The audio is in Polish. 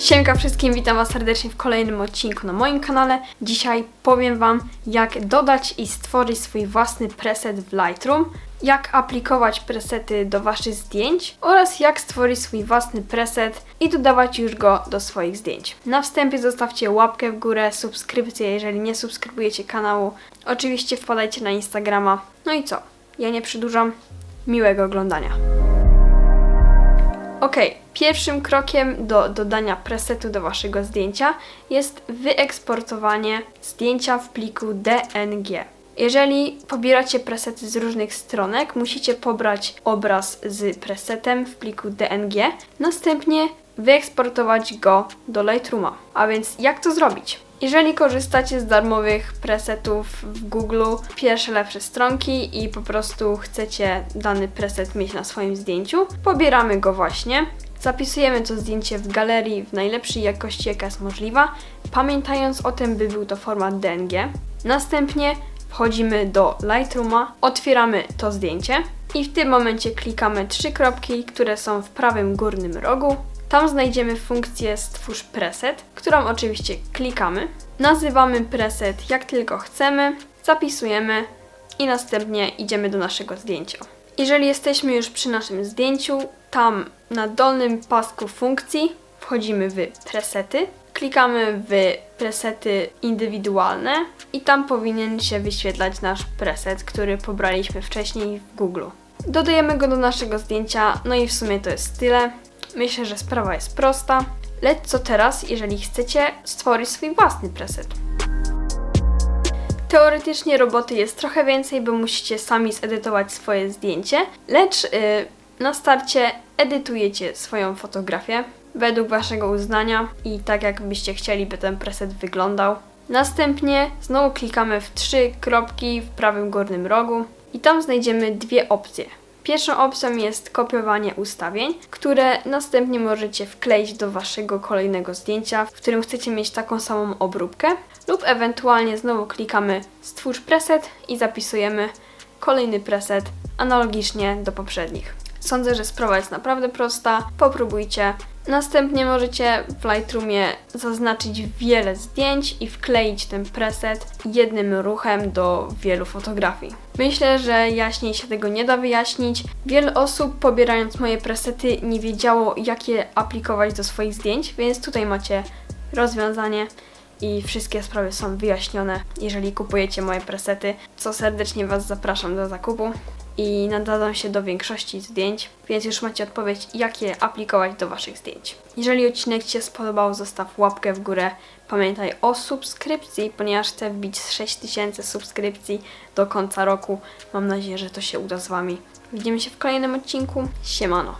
Siemka wszystkim, witam Was serdecznie w kolejnym odcinku na moim kanale. Dzisiaj powiem Wam, jak dodać i stworzyć swój własny preset w Lightroom, jak aplikować presety do Waszych zdjęć oraz jak stworzyć swój własny preset i dodawać już go do swoich zdjęć. Na wstępie zostawcie łapkę w górę, subskrypcję, jeżeli nie subskrybujecie kanału. Oczywiście wpadajcie na Instagrama. No i co? Ja nie przedłużam. Miłego oglądania. Ok, pierwszym krokiem do dodania presetu do Waszego zdjęcia jest wyeksportowanie zdjęcia w pliku DNG. Jeżeli pobieracie presety z różnych stronek, musicie pobrać obraz z presetem w pliku DNG, następnie wyeksportować go do Lightrooma. A więc jak to zrobić? Jeżeli korzystacie z darmowych presetów w Google, pierwsze lepsze stronki i po prostu chcecie dany preset mieć na swoim zdjęciu, pobieramy go właśnie, zapisujemy to zdjęcie w galerii w najlepszej jakości jaka jest możliwa, pamiętając o tym, by był to format DNG. Następnie wchodzimy do Lightrooma, otwieramy to zdjęcie i w tym momencie klikamy 3 kropki, które są w prawym górnym rogu. Tam znajdziemy funkcję Stwórz preset, którą oczywiście klikamy. Nazywamy preset jak tylko chcemy, zapisujemy i następnie idziemy do naszego zdjęcia. Jeżeli jesteśmy już przy naszym zdjęciu, tam na dolnym pasku funkcji wchodzimy w presety, klikamy w presety indywidualne i tam powinien się wyświetlać nasz preset, który pobraliśmy wcześniej w Google. Dodajemy go do naszego zdjęcia, no i w sumie to jest tyle. Myślę, że sprawa jest prosta. Lecz co teraz, jeżeli chcecie stworzyć swój własny preset? Teoretycznie roboty jest trochę więcej, bo musicie sami zedytować swoje zdjęcie, lecz na starcie edytujecie swoją fotografię według Waszego uznania i tak jakbyście chcieli, by ten preset wyglądał. Następnie znowu klikamy w 3 kropki w prawym górnym rogu i tam znajdziemy dwie opcje. Pierwszą opcją jest kopiowanie ustawień, które następnie możecie wkleić do Waszego kolejnego zdjęcia, w którym chcecie mieć taką samą obróbkę, lub ewentualnie znowu klikamy Stwórz preset i zapisujemy kolejny preset analogicznie do poprzednich. Sądzę, że sprawa jest naprawdę prosta, popróbujcie. Następnie możecie w Lightroomie zaznaczyć wiele zdjęć i wkleić ten preset jednym ruchem do wielu fotografii. Myślę, że jaśniej się tego nie da wyjaśnić. Wiele osób, pobierając moje presety, nie wiedziało, jak je aplikować do swoich zdjęć, więc tutaj macie rozwiązanie i wszystkie sprawy są wyjaśnione, jeżeli kupujecie moje presety, co serdecznie Was zapraszam do zakupu i nadadzą się do większości zdjęć, więc już macie odpowiedź, jak je aplikować do Waszych zdjęć. Jeżeli odcinek Ci się spodobał, zostaw łapkę w górę. Pamiętaj o subskrypcji, ponieważ chcę wbić 6000 subskrypcji do końca roku. Mam nadzieję, że to się uda z Wami. Widzimy się w kolejnym odcinku. Siemano!